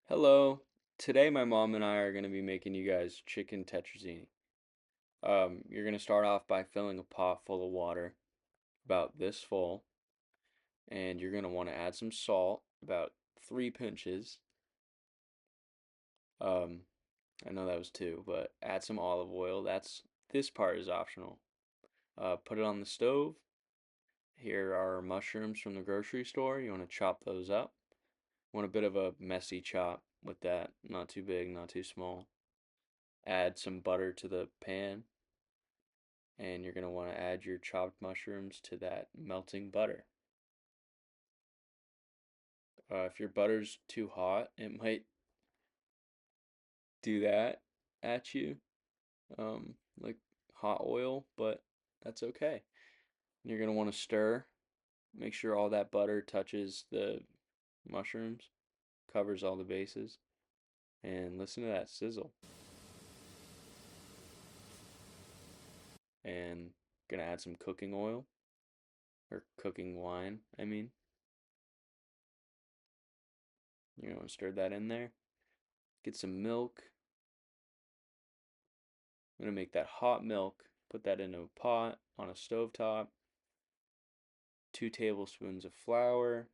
Hello. Today my mom and I are going to be making you guys chicken tetrazzini. You're going to start off by filling a pot full of water, about this full, and you're going to want to add some salt, about 3 pinches. Um, I know that was two, but add some olive oil. This part is optional. Put it on the stove. Here are mushrooms from the grocery store. You want to chop those up. Want a bit of a messy chop with that, not too big, not too small. Add some butter to the pan, and you're going to want to add your chopped mushrooms to that melting butter. If your butter's too hot, it might do that at you, like hot oil, but that's okay. You're going to want to stir, make sure all that butter touches the mushrooms, covers all the bases, and listen to that sizzle. And going to add some cooking oil, or cooking wine, I mean. You're going to stir that in there. Get some milk. I'm going to make that hot milk, put that in a pot on a stovetop, 2 tablespoons of flour.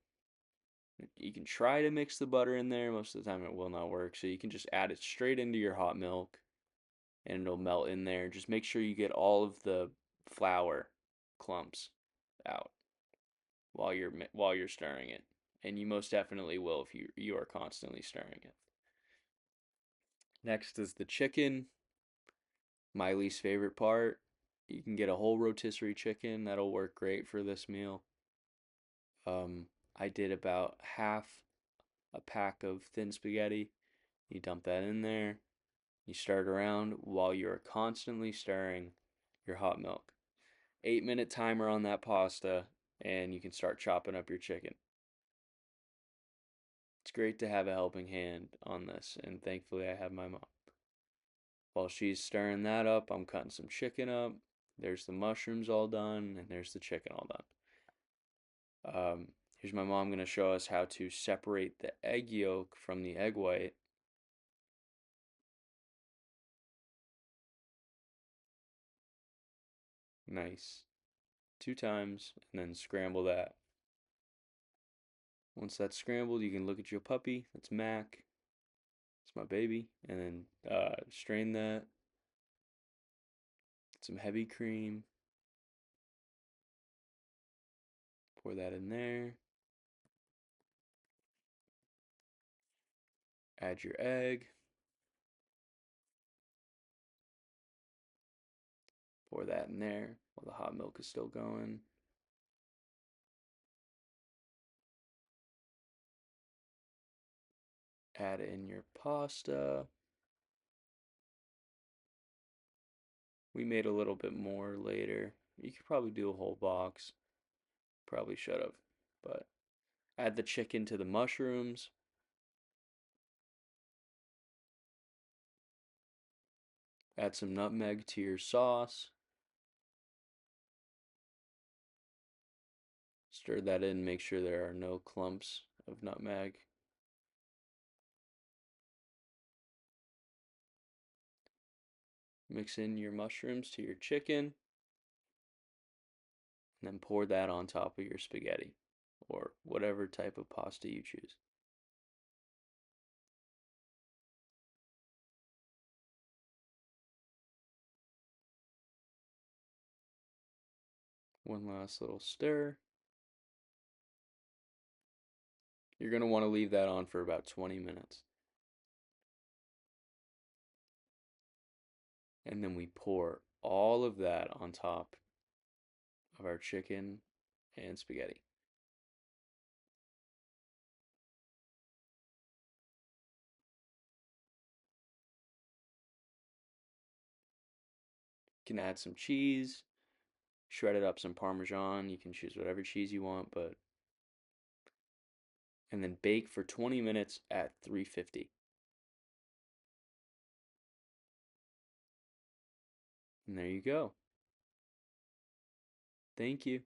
You can try to mix the butter in there. Most of the time it will not work. So you can just add it straight into your hot milk and it'll melt in there. Just make sure you get all of the flour clumps out while you're stirring it. And you most definitely will if you are constantly stirring it. Next is the chicken. My least favorite part. You can get a whole rotisserie chicken. That'll work great for this meal. I did about half a pack of thin spaghetti. You dump that in there. You stir it around while you're constantly stirring your hot milk. 8-minute timer on that pasta, and you can start chopping up your chicken. It's great to have a helping hand on this, and thankfully I have my mom. While she's stirring that up, I'm cutting some chicken up. There's the mushrooms all done, and there's the chicken all done. Here's my mom going to show us how to separate the egg yolk from the egg white. Nice. 2 times, and then scramble that. Once that's scrambled, you can look at your puppy. That's Mac. It's my baby. And then strain that. Get some heavy cream. Pour that in there. Add your egg. Pour that in there while the hot milk is still going. Add in your pasta. We made a little bit more later. You could probably do a whole box. Probably should have. But add the chicken to the mushrooms. Add some nutmeg to your sauce. Stir that in, make sure there are no clumps of nutmeg. Mix in your mushrooms to your chicken, and then pour that on top of your spaghetti, or whatever type of pasta you choose. One last little stir. You're going to want to leave that on for about 20 minutes. And then we pour all of that on top of our chicken and spaghetti. You can add some cheese, shredded up some Parmesan. You can choose whatever cheese you want, but and then bake for 20 minutes at 350. And there you go. Thank you.